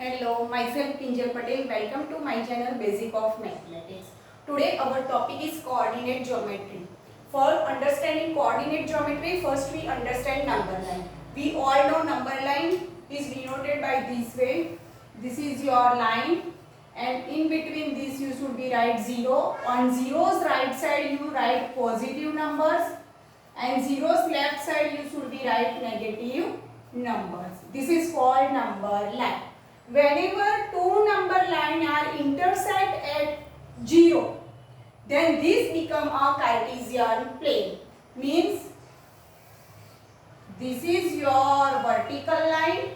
Hello, myself Kinjal Patel. Welcome to my channel Basic of Mathematics. Today our topic is coordinate geometry. For understanding coordinate geometry, first we understand number line. We all know number line is denoted by this way. This is your line and in between this you should be write 0. On 0's right side you write positive numbers and 0's left side you should be write negative numbers. This is called number line. Whenever two number line are intersect at 0, then this become a Cartesian plane. Means this is your vertical line,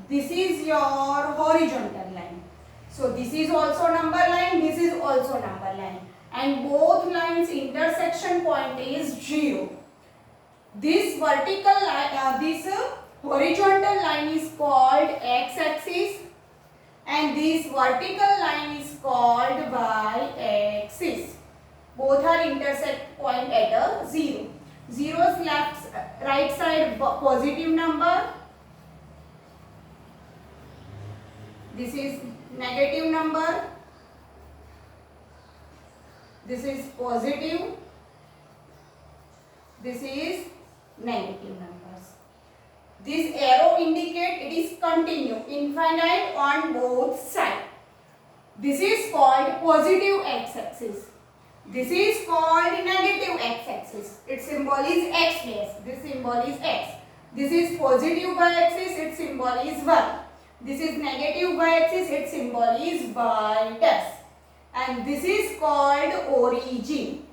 this is your horizontal line. So this is also number line, this is also number line, and both lines intersection point is 0. This vertical line, horizontal line is called x-axis and this vertical line is called y-axis. Both are intersect point at a 0. 0's right side positive number. This is negative number. This is positive. This is negative numbers. This arrow indicate it is continue, infinite on both sides. This is called positive x-axis. This is called negative x-axis. Its symbol is x dash. This symbol is x. This is positive y-axis. Its symbol is y. This is negative y-axis. Its symbol is y dash. And this is called origin.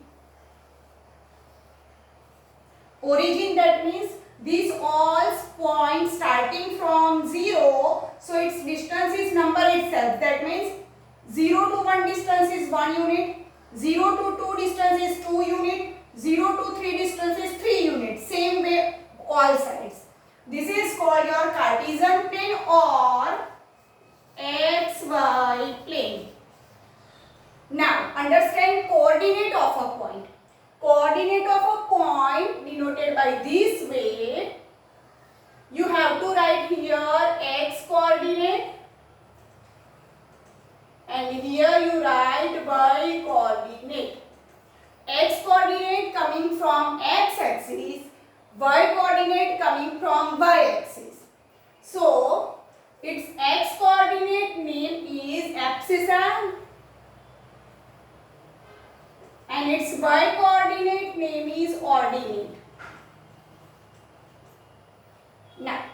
Origin, that means these all points starting from 0, so its distance is number itself. That means 0 to 1 distance is 1 unit, 0 to 2 distance is 2 unit, 0 to 3 distance is 3 units. Same way all sides. This is called your Cartesian plane or XY plane. Now understand coordinate of a point. Coordinate of a point denoted by this way. You have to write here x coordinate and here you write y coordinate. X coordinate coming from x axis, y coordinate coming from y axis. So its x coordinate name is abscissa and its y coordinate name is ordinate. Now,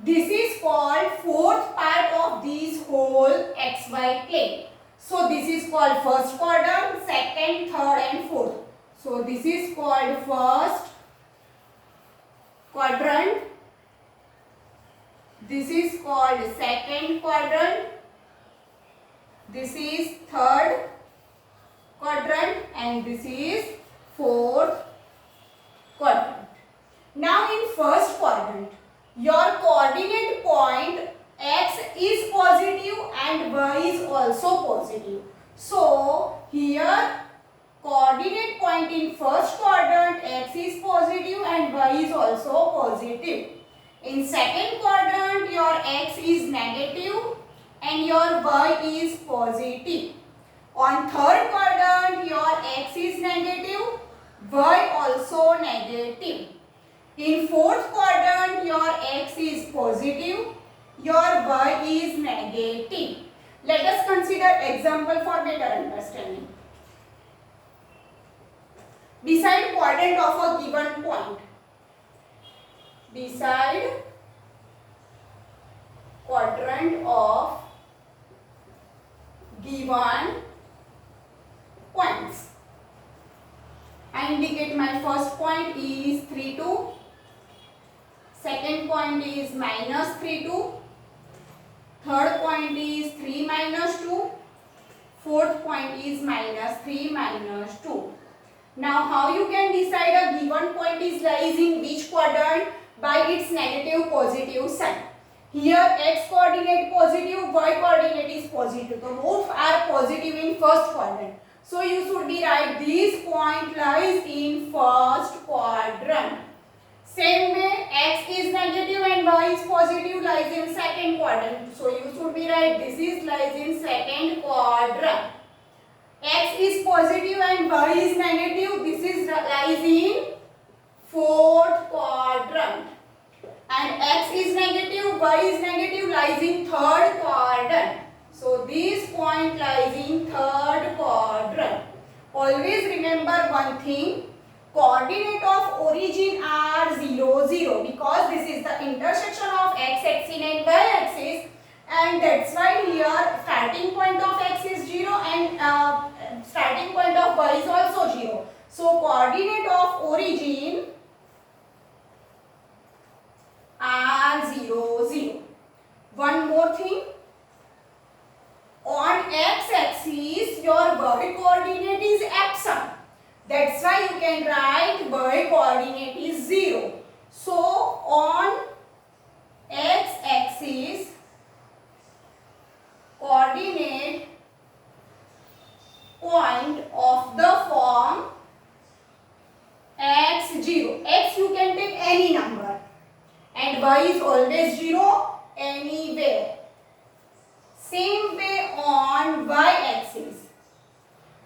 this is called fourth part of this whole xy plane. So, this is called first quadrant, second, third and fourth. So, this is called first quadrant. This is called second quadrant. This is third quadrant and this is fourth quadrant. Now in first quadrant, your coordinate point x is positive and y is also positive. So here coordinate point in first quadrant x is positive and y is also positive. In second quadrant your x is negative and your y is positive. On third quadrant, your x is negative, y also negative. In fourth quadrant, your x is positive, your y is negative. Let us consider example for better understanding. Decide quadrant of a given point. Decide quadrant of given points. I indicate my first point is 3, 2. Second point is minus 3, 2. Third point is 3 minus 2. Fourth point is minus 3 minus 2. Now how you can decide a given point is lies in which quadrant? By its negative positive sign. Here x coordinate positive, y coordinate is positive. So both are positive in first quadrant. So you should be right, this point lies in first quadrant. Same way x is negative and y is is positive, lies in second quadrant. So you should be right. This is lies in second quadrant. X is positive and y is negative. This is lies in fourth quadrant. And x is negative, y is negative, lies in third quadrant. So this point lies in third quadrant. Always remember one thing. Coordinate of origin are 0, 0 because this is the intersection of x-axis and y-axis, and that's why here starting point of x is 0 and starting point of y is also 0. So coordinate of origin are 0, 0. One more thing. On x-axis your y coordinate is epsilon. That's why you can write y coordinate is 0. So on x-axis coordinate point of the form x0. X you can take any number and y is always 0 anywhere. Same way on y-axis.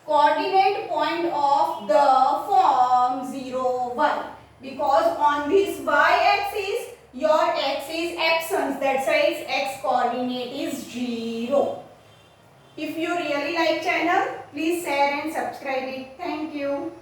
Coordinate point of the form 0, 1. Because on this y-axis, your x is epsilon. That's why its x coordinate is 0. If you really like channel, please share and subscribe it. Thank you.